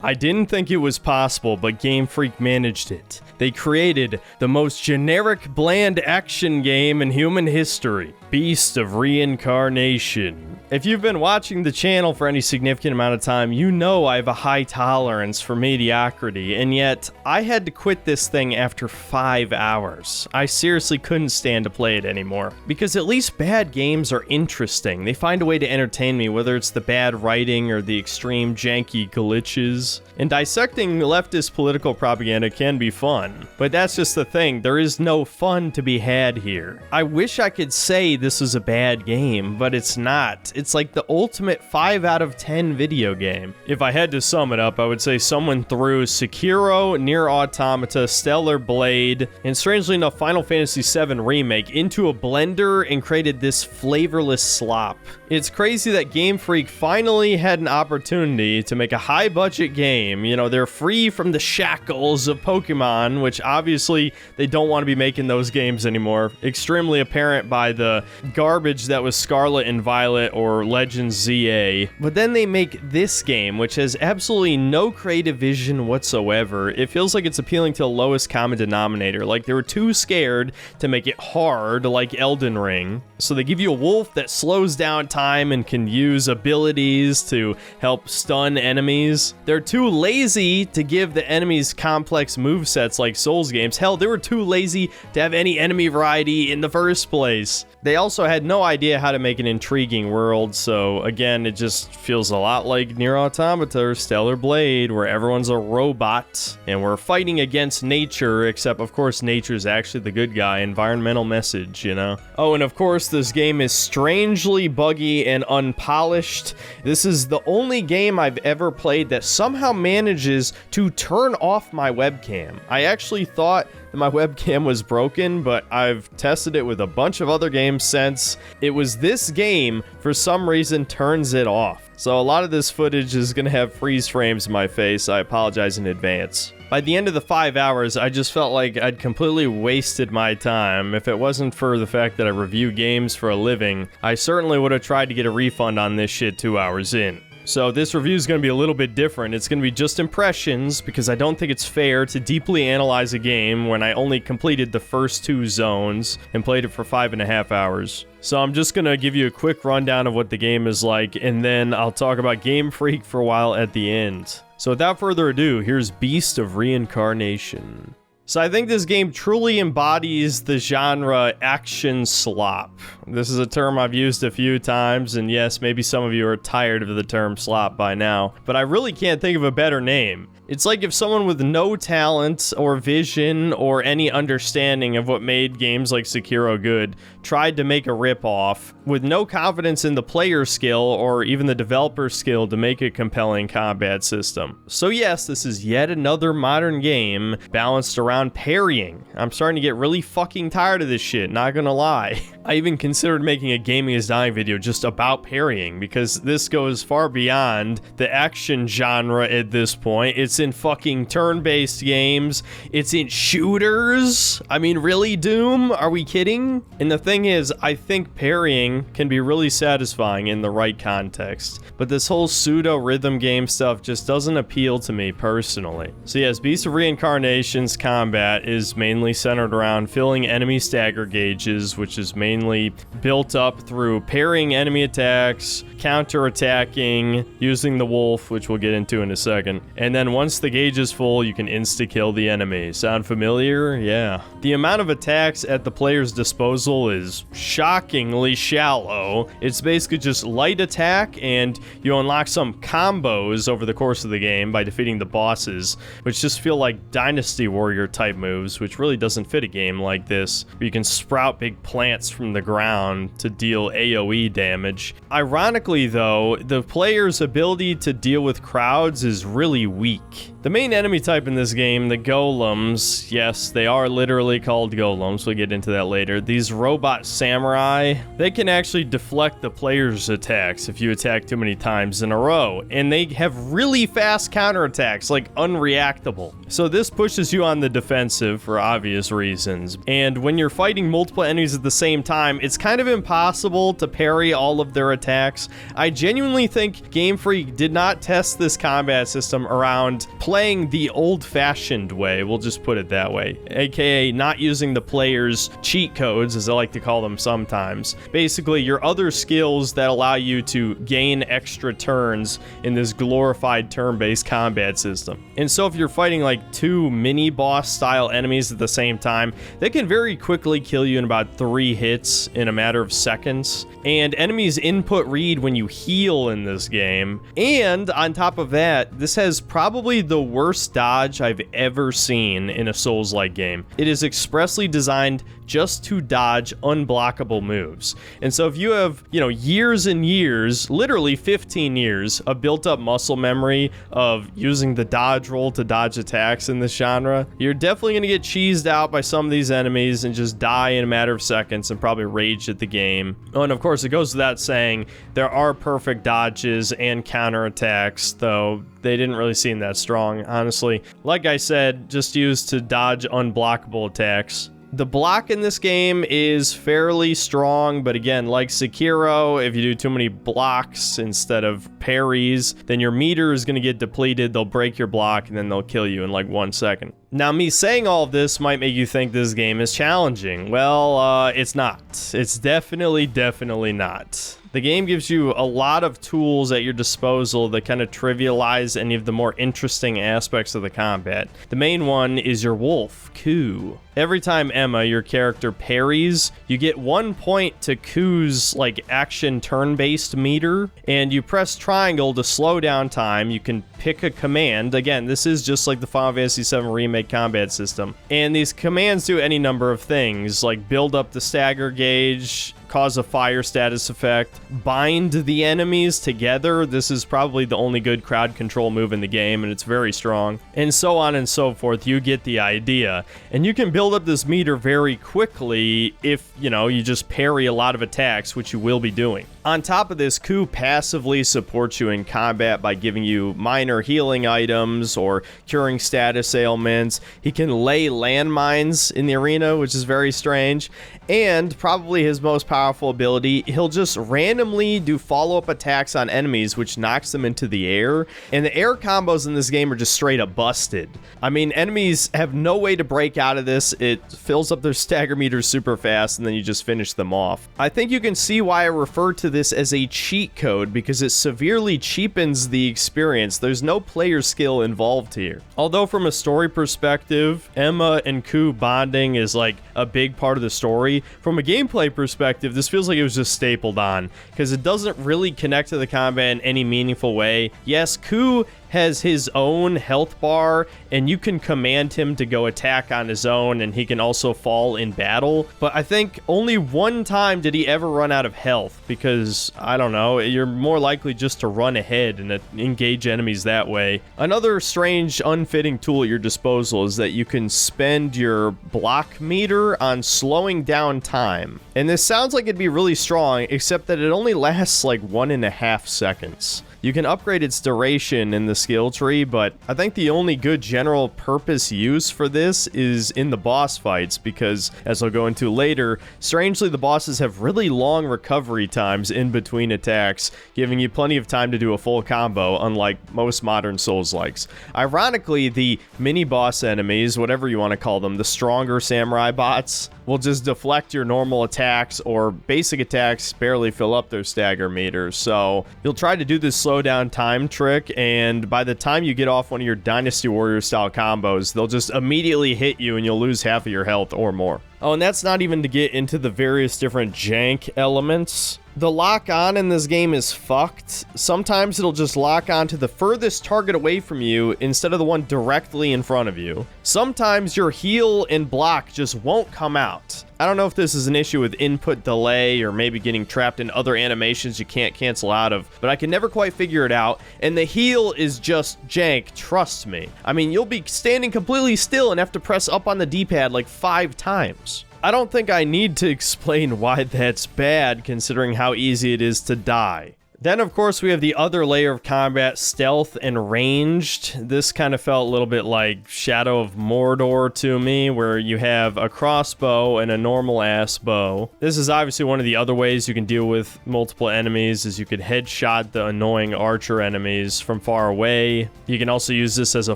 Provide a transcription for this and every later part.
I didn't think it was possible, but Game Freak managed it. They created the most generic, bland action game in human history, Beast of Reincarnation. If you've been watching the channel for any significant amount of time, you know I have a high tolerance for mediocrity, and yet I had to quit this thing after 5 hours. I seriously couldn't stand to play it anymore, because at least bad games are interesting. They find a way to entertain me, whether it's the bad writing or the extreme janky glitches. And dissecting leftist political propaganda can be fun, but that's just the thing, there is no fun to be had here. I wish I could say this is a bad game, but it's not. It's like the ultimate 5 out of 10 video game. If I had to sum it up, I would say someone threw Sekiro, Nier Automata, Stellar Blade, and strangely enough Final Fantasy VII Remake into a blender and created this flavorless slop. It's crazy that Game Freak finally had an opportunity to make a high-budget game. You know, they're free from the shackles of Pokemon, which obviously they don't want to be making those games anymore. Extremely apparent by the garbage that was Scarlet and Violet or Legends ZA. But then they make this game, which has absolutely no creative vision whatsoever. It feels like it's appealing to the lowest common denominator. Like they were too scared to make it hard like Elden Ring. So they give you a wolf that slows down time and can use abilities to help stun enemies. They're too lazy to give the enemies complex movesets like Souls games. Hell, they were too lazy to have any enemy variety in the first place. They also had no idea how to make an intriguing world, so again, it just feels a lot like Nier Automata or Stellar Blade, where everyone's a robot, and we're fighting against nature, except of course nature's actually the good guy, environmental message, you know? Oh, and of course this game is strangely buggy and unpolished. This is the only game I've ever played that somehow manages to turn off my webcam. I actually thought that my webcam was broken, but I've tested it with a bunch of other games since. It was this game, for some reason, turns it off. So a lot of this footage is gonna have freeze frames in my face. I apologize in advance. By the end of the 5 hours, I just felt like I'd completely wasted my time. If it wasn't for the fact that I review games for a living, I certainly would have tried to get a refund on this shit 2 hours in. So this review is going to be a little bit different. It's going to be just impressions, because I don't think it's fair to deeply analyze a game when I only completed the first 2 zones and played it for 5.5 hours. So I'm just going to give you a quick rundown of what the game is like, and then I'll talk about Game Freak for a while at the end. So without further ado, here's Beast of Reincarnation. So I think this game truly embodies the genre action slop. This is a term I've used a few times, and yes, maybe some of you are tired of the term slop by now, but I really can't think of a better name. It's like if someone with no talent or vision or any understanding of what made games like Sekiro good tried to make a ripoff with no confidence in the player skill or even the developer skill to make a compelling combat system. So yes, this is yet another modern game balanced around parrying. I'm starting to get really fucking tired of this shit, not gonna lie. I even considered making a Gaming is Dying video just about parrying, because this goes far beyond the action genre at this point. It's in fucking turn-based games. It's in shooters. I mean, really, Doom? Are we kidding? And the thing is, I think parrying can be really satisfying in the right context, but this whole pseudo-rhythm game stuff just doesn't appeal to me personally. So yes, Beast of Reincarnation's combat is mainly centered around filling enemy stagger gauges, which is mainly built up through parrying enemy attacks, counter-attacking, using the wolf, which we'll get into in a second, and then once the gauge is full, you can insta-kill the enemy. Sound familiar? Yeah. The amount of attacks at the player's disposal is shockingly shallow. It's basically just light attack, and you unlock some combos over the course of the game by defeating the bosses, which just feel like Dynasty Warrior type moves, which really doesn't fit a game like this, where you can sprout big plants from the ground to deal AoE damage. Ironically though, the player's ability to deal with crowds is really weak. The main enemy type in this game, the golems, yes, they are literally called golems, we'll get into that later. These robot samurai, they can actually deflect the player's attacks if you attack too many times in a row, and they have really fast counterattacks, like unreactable. So this pushes you on the defensive for obvious reasons, and when you're fighting multiple enemies at the same time, it's kind of impossible to parry all of their attacks. I genuinely think Game Freak did not test this combat system around playing the old-fashioned way, we'll just put it that way, aka not using the player's cheat codes, as I like to call them sometimes. Basically, your other skills that allow you to gain extra turns in this glorified turn-based combat system. And so if you're fighting like two mini-boss style enemies at the same time, they can very quickly kill you in about 3 hits in a matter of seconds. And enemies input read when you heal in this game. And on top of that, this has probably the worst dodge I've ever seen in a Souls-like game. It is expressly designed just to dodge unblockable moves. And so if you have, years and years, literally 15 years of built-up muscle memory of using the dodge roll to dodge attacks in this genre, you're definitely going to get cheesed out by some of these enemies and just die in a matter of seconds and probably rage at the game. Oh, and of course, it goes without saying, there are perfect dodges and counterattacks, though they didn't really seem that strong, honestly. Like I said, just used to dodge unblockable attacks. The block in this game is fairly strong, but again, like Sekiro, if you do too many blocks instead of parries, then your meter is going to get depleted, they'll break your block, and then they'll kill you in like 1 second. Now, me saying all of this might make you think this game is challenging. Well, it's not. It's definitely not. The game gives you a lot of tools at your disposal that kind of trivialize any of the more interesting aspects of the combat. The main one is your wolf, Ku. Every time Emma, your character, parries, you get 1 point to Ku's action turn-based meter, and you press triangle to slow down time. You can pick a command. Again, this is just like the Final Fantasy VII Remake combat system. And these commands do any number of things, like build up the stagger gauge, cause a fire status effect, bind the enemies together. This is probably the only good crowd control move in the game, and it's very strong. And so on and so forth. You get the idea. And you can build up this meter very quickly if, you just parry a lot of attacks, which you will be doing. On top of this, Ku passively supports you in combat by giving you minor healing items or curing status ailments. He can lay landmines in the arena, which is very strange. And probably his most powerful ability, he'll just randomly do follow-up attacks on enemies, which knocks them into the air. And the air combos in this game are just straight up busted. I mean, enemies have no way to break out of this. It fills up their stagger meters super fast, and then you just finish them off. I think you can see why I refer to this as a cheat code, because it severely cheapens the experience. There's no player skill involved here. Although from a story perspective, Emma and Ku bonding is a big part of the story. From a gameplay perspective, this feels like it was just stapled on, because it doesn't really connect to the combat in any meaningful way. Yes, Ku has his own health bar, and you can command him to go attack on his own, and he can also fall in battle. But I think only one time did he ever run out of health, because, I don't know, you're more likely just to run ahead and engage enemies that way. Another strange, unfitting tool at your disposal is that you can spend your block meter on slowing down time. And this sounds like it'd be really strong, except that it only lasts 1.5 seconds. You can upgrade its duration in the skill tree, but I think the only good general purpose use for this is in the boss fights, because, as I'll go into later, strangely the bosses have really long recovery times in between attacks, giving you plenty of time to do a full combo, unlike most modern Souls-likes. Ironically, the mini-boss enemies, whatever you want to call them, the stronger samurai bots, will just deflect your normal attacks, or basic attacks barely fill up their stagger meters. So you'll try to do this slow down time trick, and by the time you get off one of your Dynasty Warrior style combos, they'll just immediately hit you and you'll lose half of your health or more. Oh, and that's not even to get into the various different jank elements. The lock-on in this game is fucked. Sometimes it'll just lock on to the furthest target away from you instead of the one directly in front of you. Sometimes your heal and block just won't come out. I don't know if this is an issue with input delay or maybe getting trapped in other animations you can't cancel out of, but I can never quite figure it out, and the heal is just jank, trust me. I mean, you'll be standing completely still and have to press up on the D-pad 5 times. I don't think I need to explain why that's bad, considering how easy it is to die. Then, of course, we have the other layer of combat, stealth and ranged. This kind of felt a little bit like Shadow of Mordor to me, where you have a crossbow and a normal-ass bow. This is obviously one of the other ways you can deal with multiple enemies, is you could headshot the annoying archer enemies from far away. You can also use this as a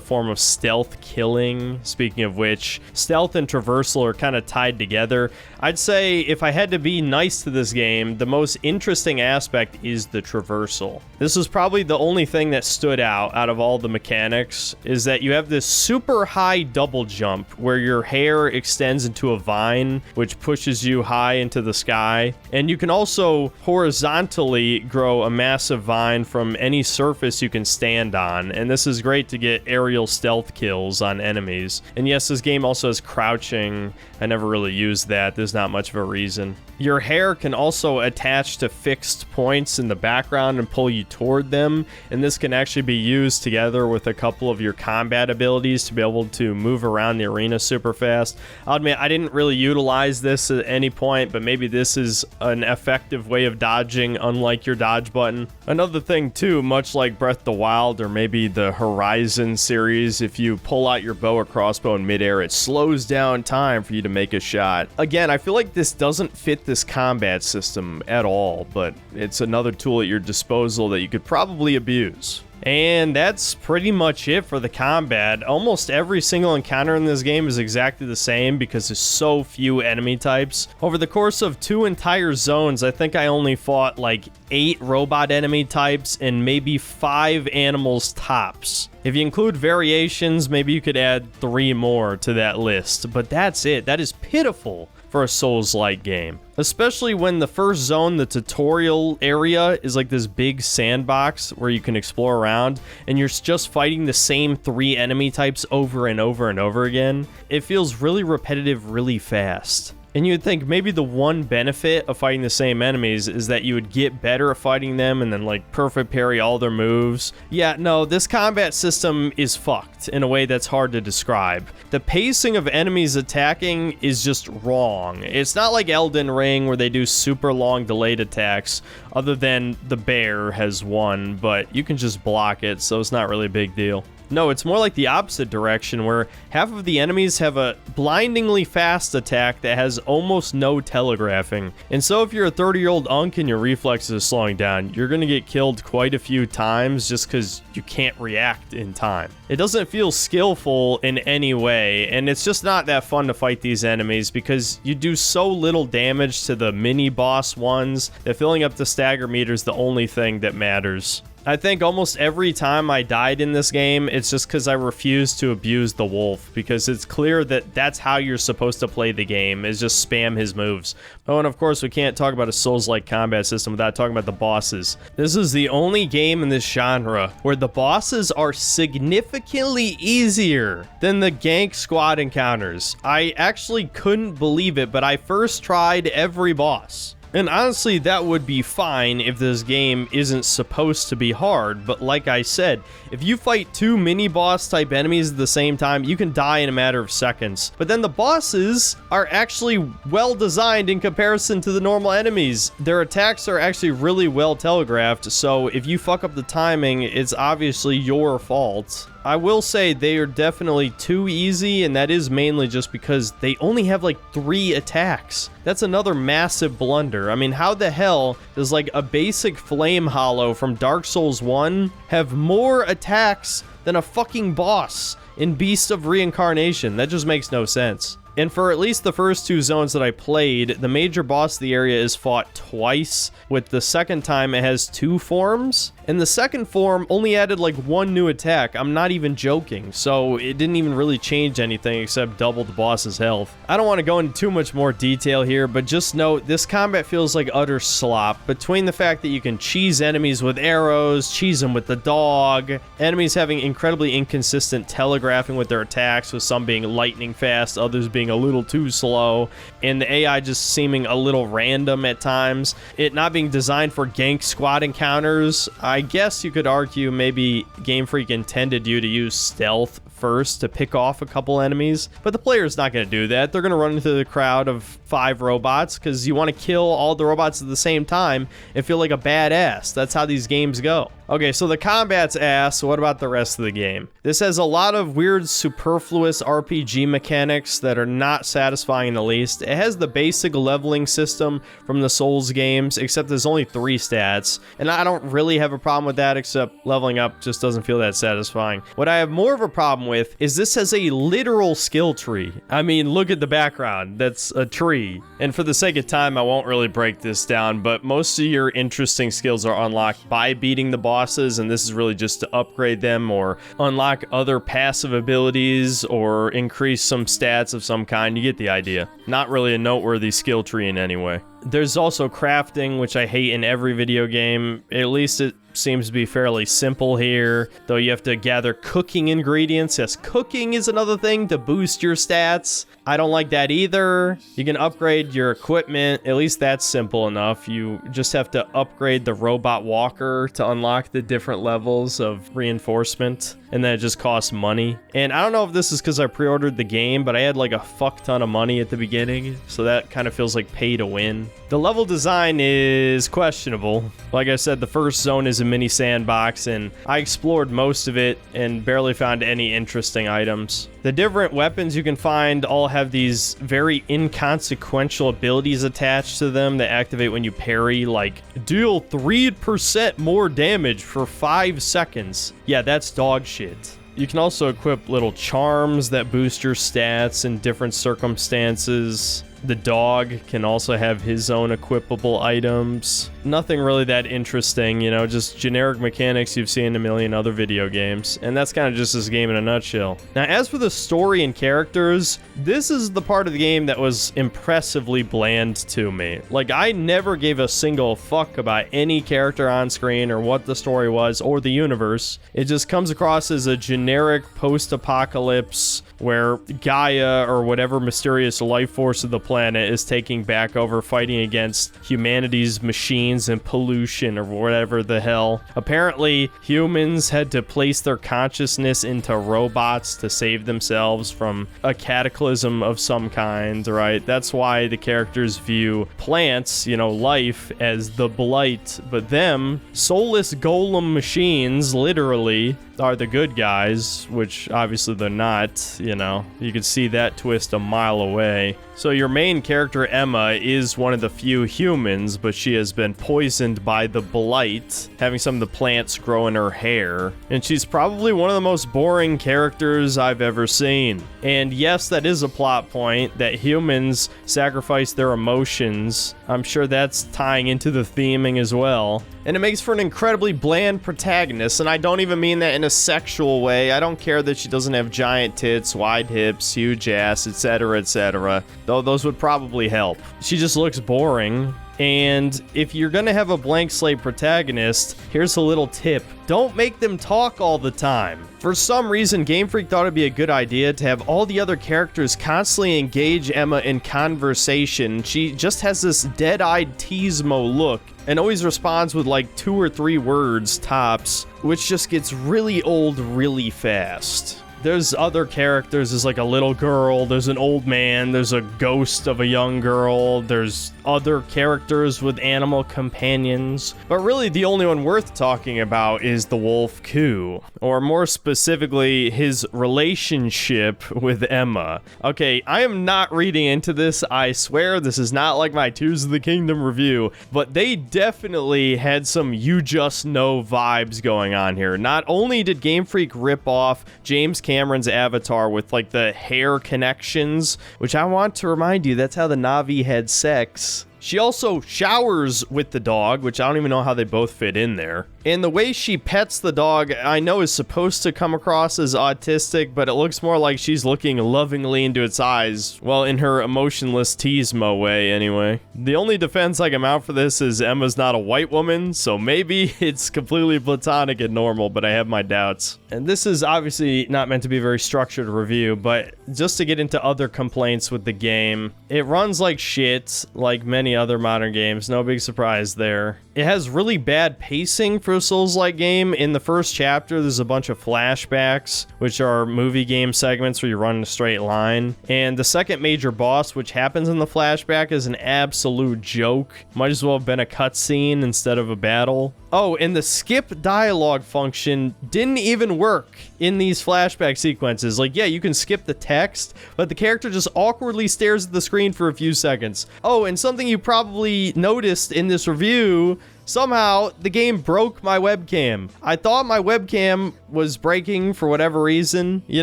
form of stealth killing. Speaking of which, stealth and traversal are kind of tied together. I'd say if I had to be nice to this game, the most interesting aspect is the traversal. This is probably the only thing that stood out of all the mechanics, is that you have this super high double jump where your hair extends into a vine, which pushes you high into the sky. And you can also horizontally grow a massive vine from any surface you can stand on. And this is great to get aerial stealth kills on enemies. And yes, this game also has crouching. I never really used that. There's not much of a reason. Your hair can also attach to fixed points in the background and pull you toward them, and this can actually be used together with a couple of your combat abilities to be able to move around the arena super fast. I'll admit, I didn't really utilize this at any point, but maybe this is an effective way of dodging, unlike your dodge button. Another thing too, much like Breath of the Wild or maybe the Horizon series, if you pull out your bow or crossbow in midair, it slows down time for you to make a shot. Again, I feel like this doesn't fit this combat system at all, but it's another tool at your disposal that you could probably abuse. And that's pretty much it for the combat. Almost every single encounter in this game is exactly the same because there's so few enemy types. Over the course of 2 entire zones, I think I only fought like 8 robot enemy types and maybe 5 animals tops. If you include variations, maybe you could add 3 more to that list, but that's it. That is pitiful for a Souls-like game. Especially when the first zone, the tutorial area, is like this big sandbox where you can explore around, and you're just fighting the same 3 enemy types over and over and over again. It feels really repetitive really fast. And you'd think maybe the one benefit of fighting the same enemies is that you would get better at fighting them and then like perfect parry all their moves. Yeah, no, this combat system is fucked in a way that's hard to describe. The pacing of enemies attacking is just wrong. It's not like Elden Ring where they do super long delayed attacks, other than the bear has one, but you can just block it, so it's not really a big deal. No, it's more like the opposite direction, where half of the enemies have a blindingly fast attack that has almost no telegraphing. And so if you're a 30-year-old unk and your reflexes are slowing down, you're gonna get killed quite a few times just because you can't react in time. It doesn't feel skillful in any way, and it's just not that fun to fight these enemies because you do so little damage to the mini-boss ones that filling up the stagger meter is the only thing that matters. I think almost every time I died in this game, it's just because I refused to abuse the wolf, because it's clear that that's how you're supposed to play the game, is just spam his moves. Oh, and of course, we can't talk about a Souls-like combat system without talking about the bosses. This is the only game in this genre where the bosses are significantly easier than the gank squad encounters. I actually couldn't believe it, but I first tried every boss. And honestly, that would be fine if this game isn't supposed to be hard, but like I said, if you fight 2 mini-boss type enemies at the same time, you can die in a matter of seconds. But then the bosses are actually well designed in comparison to the normal enemies. Their attacks are actually really well telegraphed, so if you fuck up the timing, it's obviously your fault. I will say they are definitely too easy, and that is mainly just because they only have like 3 attacks. That's another massive blunder. I mean, how the hell does like a basic Flame Hollow from Dark Souls 1 have more attacks than a fucking boss in Beast of Reincarnation? That just makes no sense. And for at least the first 2 zones that I played, the major boss of the area is fought twice, with the second time it has 2 forms. And the second form only added like 1 new attack. I'm not even joking. So it didn't even really change anything except double the boss's health. I don't want to go into too much more detail here, but just note this combat feels like utter slop. Between the fact that you can cheese enemies with arrows, cheese them with the dog, enemies having incredibly inconsistent telegraphing with their attacks, with some being lightning fast, others being being a little too slow, and the AI just seeming a little random at times. It not being designed for gank squad encounters. I guess you could argue maybe Game Freak intended you to use stealth first to pick off a couple enemies, but the player's not going to do that. They're going to run into the crowd of 5 robots because you want to kill all the robots at the same time and feel like a badass. That's how these games go. Okay, so the combat's ass. What about the rest of the game? This has a lot of weird, superfluous RPG mechanics that are not satisfying in the least. It has the basic leveling system from the Souls games, except there's only 3 stats, and I don't really have a problem with that, except leveling up just doesn't feel that satisfying. What I have more of a problem with is this has a literal skill tree. I mean, look at the background. That's a tree. And for the sake of time, I won't really break this down, but most of your interesting skills are unlocked by beating the bosses, and this is really just to upgrade them or unlock other passive abilities or increase some stats of some kind. You get the idea. Not really a noteworthy skill tree in any way. There's also crafting, which I hate in every video game. At least it seems to be fairly simple here, though you have to gather cooking ingredients. Yes, cooking is another thing to boost your stats. I don't like that either. You can upgrade your equipment. At least that's simple enough. You just have to upgrade the robot walker to unlock the different levels of reinforcement, and then it just costs money. And I don't know if this is because I pre-ordered the game, but I had like a fuck ton of money at the beginning, so that kind of feels like pay to win. The level design is questionable. Like I said, the first zone is a mini sandbox, and I explored most of it and barely found any interesting items. The different weapons you can find all have these very inconsequential abilities attached to them that activate when you parry, like deal 3% more damage for 5 seconds. Yeah, that's dog shit. You can also equip little charms that boost your stats in different circumstances. The dog can also have his own equipable items. Nothing really that interesting, you know, just generic mechanics you've seen in a million other video games. And that's kind of just this game in a nutshell. Now, as for the story and characters, this is the part of the game that was impressively bland to me. Like, I never gave a single fuck about any character on screen or what the story was or the universe. It just comes across as a generic post-apocalypse where Gaia, or whatever mysterious life force of the planet, is taking back over, fighting against humanity's machines and pollution or whatever the hell. Apparently, humans had to place their consciousness into robots to save themselves from a cataclysm of some kind, right? That's why the characters view plants, you know, life, as the blight, but them, soulless golem machines, literally, are the good guys, which obviously they're not, you know. You could see that twist a mile away. So your main character, Emma, is one of the few humans, but she has been poisoned by the blight, having some of the plants grow in her hair. And she's probably one of the most boring characters I've ever seen. And yes, that is a plot point, that humans sacrifice their emotions. I'm sure that's tying into the theming as well. And it makes for an incredibly bland protagonist, and I don't even mean that in a sexual way. I don't care that she doesn't have giant tits, wide hips, huge ass, etc., etc., though those would probably help. She just looks boring. And if you're gonna have a blank slate protagonist, here's a little tip. Don't make them talk all the time. For some reason, Game Freak thought it'd be a good idea to have all the other characters constantly engage Emma in conversation. She just has this dead-eyed Teasmo look and always responds with like 2 or 3 words tops, which just gets really old really fast. There's other characters. There's like a little girl, there's an old man, there's a ghost of a young girl, there's other characters with animal companions. But really the only one worth talking about is the wolf Ku, or more specifically, his relationship with Emma. Okay, I am not reading into this, I swear this is not like my Tears of the Kingdom review, but they definitely had some You Just Know vibes going on here. Not only did Game Freak rip off James Cameron's Avatar with like the hair connections, which I want to remind you, that's how the Na'vi had sex. She also showers with the dog, which I don't even know how they both fit in there. And the way she pets the dog, I know is supposed to come across as autistic, but it looks more like she's looking lovingly into its eyes. Well, in her emotionless Teasmo way, anyway. The only defense I can mount for this is Emma's not a white woman, so maybe it's completely platonic and normal, but I have my doubts. And this is obviously not meant to be a very structured review, but just to get into other complaints with the game, it runs like shit, like many other modern games, no big surprise there. It has really bad pacing for a Souls-like game. In the first chapter, there's a bunch of flashbacks, which are movie game segments where you run in a straight line. And the second major boss, which happens in the flashback, is an absolute joke. Might as well have been a cutscene instead of a battle. Oh, and the skip dialogue function didn't even work in these flashback sequences. Like, yeah, you can skip the text, but the character just awkwardly stares at the screen for a few seconds. Oh, and something you probably noticed in this review, somehow the game broke my webcam. I thought my webcam was breaking for whatever reason, you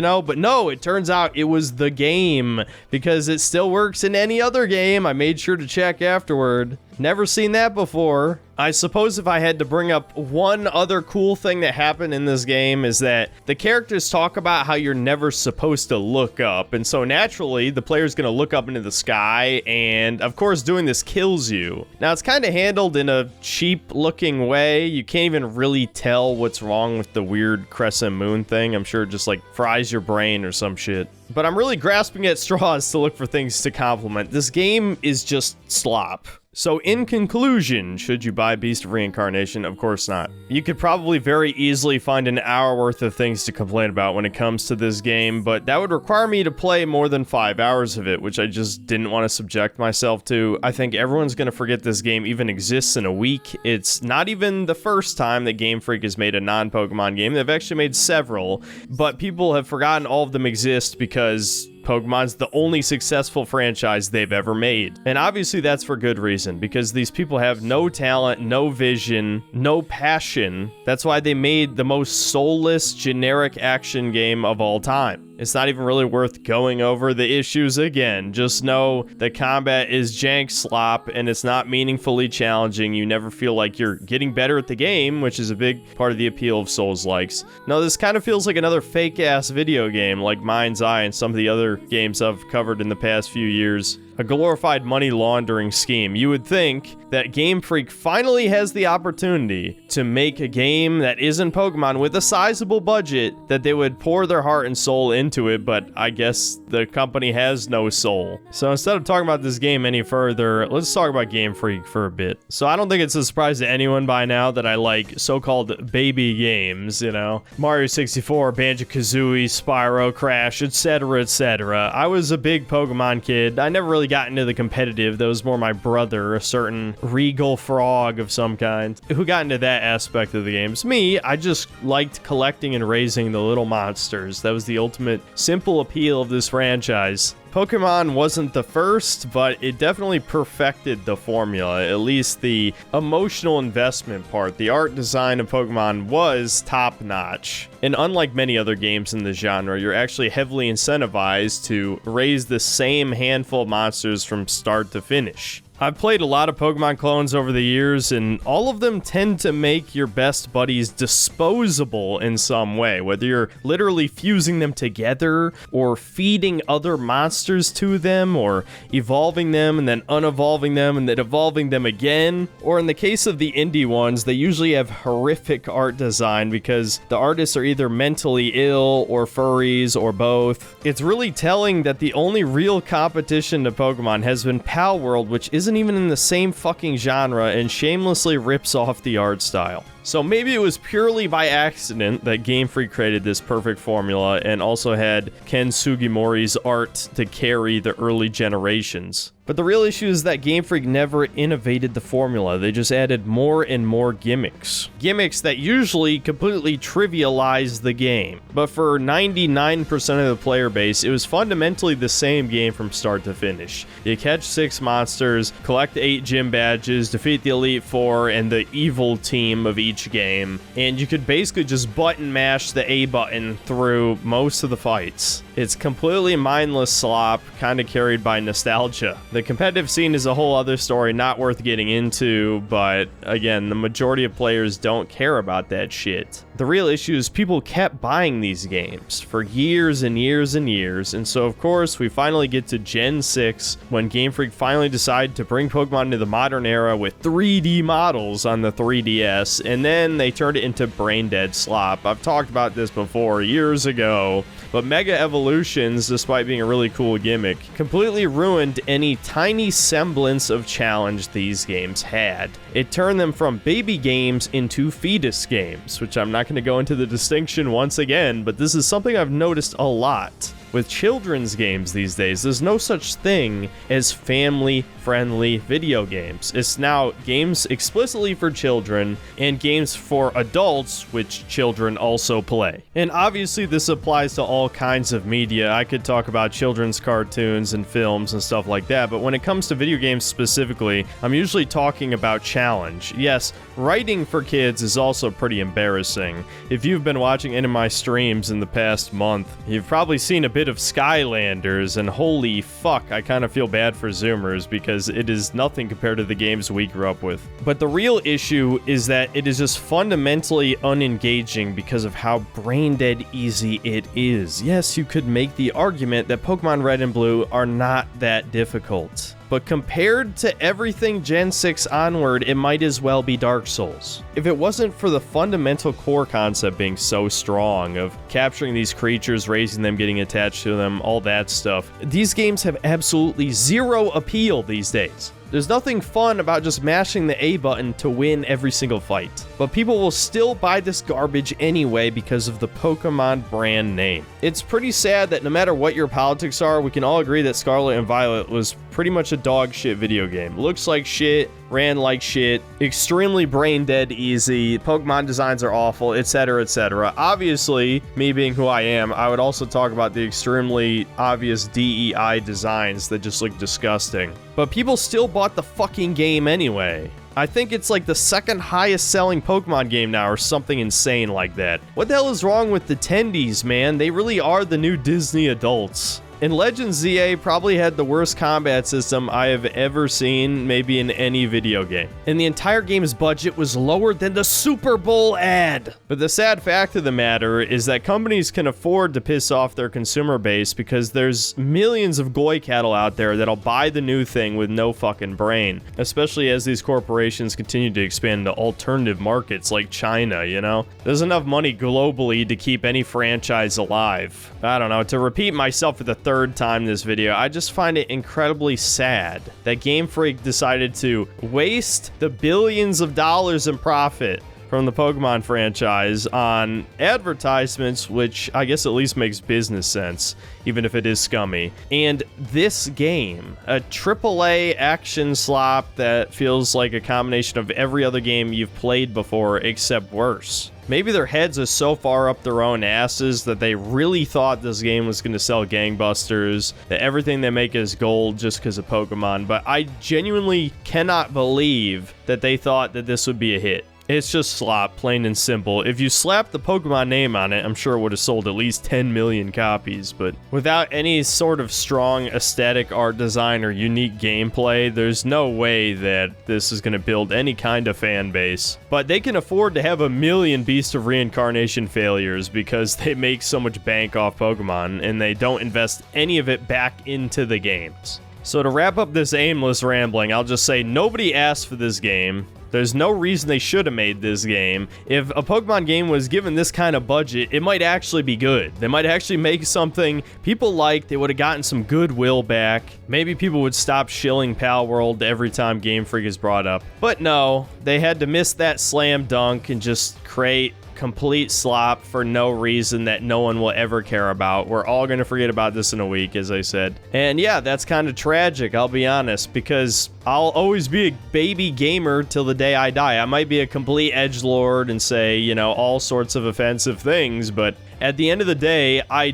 know, but no, it turns out it was the game, because it still works in any other game. I made sure to check afterward. Never seen that before. I suppose if I had to bring up one other cool thing that happened in this game is that the characters talk about how you're never supposed to look up, and so naturally the player's gonna look up into the sky, and of course doing this kills you. Now it's kind of handled in a cheap looking way. You can't even really tell what's wrong with the weird crescent moon thing. I'm sure it just like fries your brain or some shit. But I'm really grasping at straws to look for things to compliment. This game is just slop. So in conclusion, should you buy Beast of Reincarnation? Of course not. You could probably very easily find an hour worth of things to complain about when it comes to this game, but that would require me to play more than 5 hours of it, which I just didn't want to subject myself to. I think everyone's gonna forget this game even exists in a week. It's not even the first time that Game Freak has made a non-Pokemon game. They've actually made several, but people have forgotten all of them exist because Pokemon's the only successful franchise they've ever made. And obviously that's for good reason, because these people have no talent, no vision, no passion. That's why they made the most soulless, generic action game of all time. It's not even really worth going over the issues again. Just know the combat is jank slop and it's not meaningfully challenging. You never feel like you're getting better at the game, which is a big part of the appeal of Souls-likes. No, this kind of feels like another fake-ass video game like Mind's Eye and some of the other games I've covered in the past few years. A glorified money laundering scheme. You would think that Game Freak finally has the opportunity to make a game that isn't Pokemon with a sizable budget, that they would pour their heart and soul into it, but I guess the company has no soul. So instead of talking about this game any further, let's talk about Game Freak for a bit. So I don't think it's a surprise to anyone by now that I like so-called baby games, you know? Mario 64, Banjo-Kazooie, Spyro, Crash, etc., etc. I was a big Pokemon kid. I never really got into the competitive. That was more my brother, a certain Regal Frog of some kind, who got into that aspect of the games. Me, I just liked collecting and raising the little monsters. That was the ultimate simple appeal of this franchise. Pokemon wasn't the first, but it definitely perfected the formula, at least the emotional investment part. The art design of Pokemon was top-notch. And unlike many other games in the genre, you're actually heavily incentivized to raise the same handful of monsters from start to finish. I've played a lot of Pokemon clones over the years, and all of them tend to make your best buddies disposable in some way, whether you're literally fusing them together, or feeding other monsters to them, or evolving them and then unevolving them and then evolving them again. Or in the case of the indie ones, they usually have horrific art design because the artists are either mentally ill or furries or both. It's really telling that the only real competition to Pokemon has been Palworld, which isn't even in the same fucking genre and shamelessly rips off the art style. So maybe it was purely by accident that Game Freak created this perfect formula and also had Ken Sugimori's art to carry the early generations. But the real issue is that Game Freak never innovated the formula. They just added more and more gimmicks. Gimmicks that usually completely trivialize the game. But for 99% of the player base, it was fundamentally the same game from start to finish. You catch 6 monsters, collect 8 gym badges, defeat the Elite Four and the evil team of each each game, and you could basically just button mash the A button through most of the fights. It's completely mindless slop, kind of carried by nostalgia. The competitive scene is a whole other story, not worth getting into, but again, the majority of players don't care about that shit. The real issue is people kept buying these games for years and years and years, and so of course we finally get to Gen 6 when Game Freak finally decided to bring Pokemon into the modern era with 3D models on the 3DS, and then they turned it into brain dead slop. I've talked about this before years ago, but Mega Evolutions, despite being a really cool gimmick, completely ruined any tiny semblance of challenge these games had. It turned them from baby games into fetus games, which I'm not going to go into the distinction once again, but this is something I've noticed a lot. With children's games these days, there's no such thing as family-friendly video games. It's now games explicitly for children and games for adults, which children also play. And obviously this applies to all kinds of media. I could talk about children's cartoons and films and stuff like that, but when it comes to video games specifically, I'm usually talking about challenge. Yes, writing for kids is also pretty embarrassing. If you've been watching any of my streams in the past month, you've probably seen a bit of Skylanders, and holy fuck, I kind of feel bad for Zoomers because it is nothing compared to the games we grew up with. But the real issue is that it is just fundamentally unengaging because of how brain dead easy it is. Yes, you could make the argument that Pokemon Red and Blue are not that difficult, but compared to everything Gen 6 onward, it might as well be Dark Souls. If it wasn't for the fundamental core concept being so strong of capturing these creatures, raising them, getting attached to them, all that stuff, these games have absolutely zero appeal these days. There's nothing fun about just mashing the A button to win every single fight. But people will still buy this garbage anyway because of the Pokemon brand name. It's pretty sad that no matter what your politics are, we can all agree that Scarlet and Violet was pretty much a dog shit video game. Looks like shit, ran like shit, extremely brain dead easy, Pokemon designs are awful, etc, etc. Obviously, me being who I am, I would also talk about the extremely obvious DEI designs that just look disgusting. But people still bought the fucking game anyway. I think it's like the second highest selling Pokemon game now or something insane like that. What the hell is wrong with the Tendies, man? They really are the new Disney adults. And Legends ZA probably had the worst combat system I have ever seen, maybe in any video game. And the entire game's budget was lower than the Super Bowl ad. But the sad fact of the matter is that companies can afford to piss off their consumer base because there's millions of goy cattle out there that'll buy the new thing with no fucking brain. Especially as these corporations continue to expand to alternative markets like China, you know? There's enough money globally to keep any franchise alive. I don't know, to repeat myself for the third time this video, I just find it incredibly sad that Game Freak decided to waste the billions of dollars in profit from the Pokemon franchise on advertisements, which I guess at least makes business sense, even if it is scummy. And this game, a AAA action slop that feels like a combination of every other game you've played before, except worse. Maybe their heads are so far up their own asses that they really thought this game was going to sell gangbusters, that everything they make is gold just because of Pokemon, but I genuinely cannot believe that they thought that this would be a hit. It's just slop, plain and simple. If you slapped the Pokemon name on it, I'm sure it would have sold at least 10 million copies, but without any sort of strong aesthetic, art design, or unique gameplay, there's no way that this is going to build any kind of fan base. But they can afford to have a million Beast of Reincarnation failures because they make so much bank off Pokemon, and they don't invest any of it back into the games. So to wrap up this aimless rambling, I'll just say nobody asked for this game. There's no reason they should have made this game. If a Pokemon game was given this kind of budget, it might actually be good. They might actually make something people liked. They would have gotten some goodwill back. Maybe people would stop shilling Pal World every time Game Freak is brought up. But no, they had to miss that slam dunk and just create complete slop for no reason that no one will ever care about. We're all going to forget about this in a week, as I said. And yeah, that's kind of tragic, I'll be honest, because I'll always be a baby gamer till the day I die. I might be a complete edgelord and say, you know, all sorts of offensive things, but at the end of the day, I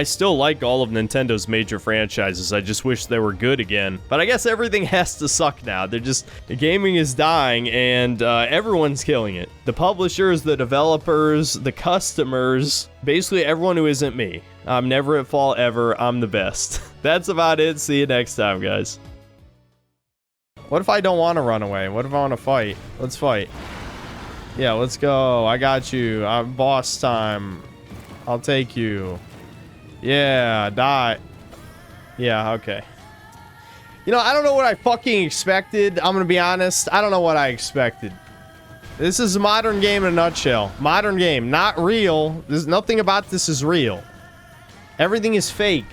still like all of Nintendo's major franchises. I just wish they were good again. But I guess everything has to suck now. The gaming is dying, and everyone's killing it. The publishers, the developers, the customers, basically everyone who isn't me. I'm never at fault ever. I'm the best. That's about it. See you next time, guys. What if I don't want to run away? What if I want to fight? Let's fight. Yeah, let's go. I got you. Boss time. I'll take you. Yeah, die. Yeah, okay. You know, I don't know what I fucking expected. I'm gonna be honest. I don't know what I expected. This is a modern game in a nutshell. Modern game, not real. There's nothing about this is real. Everything is fake.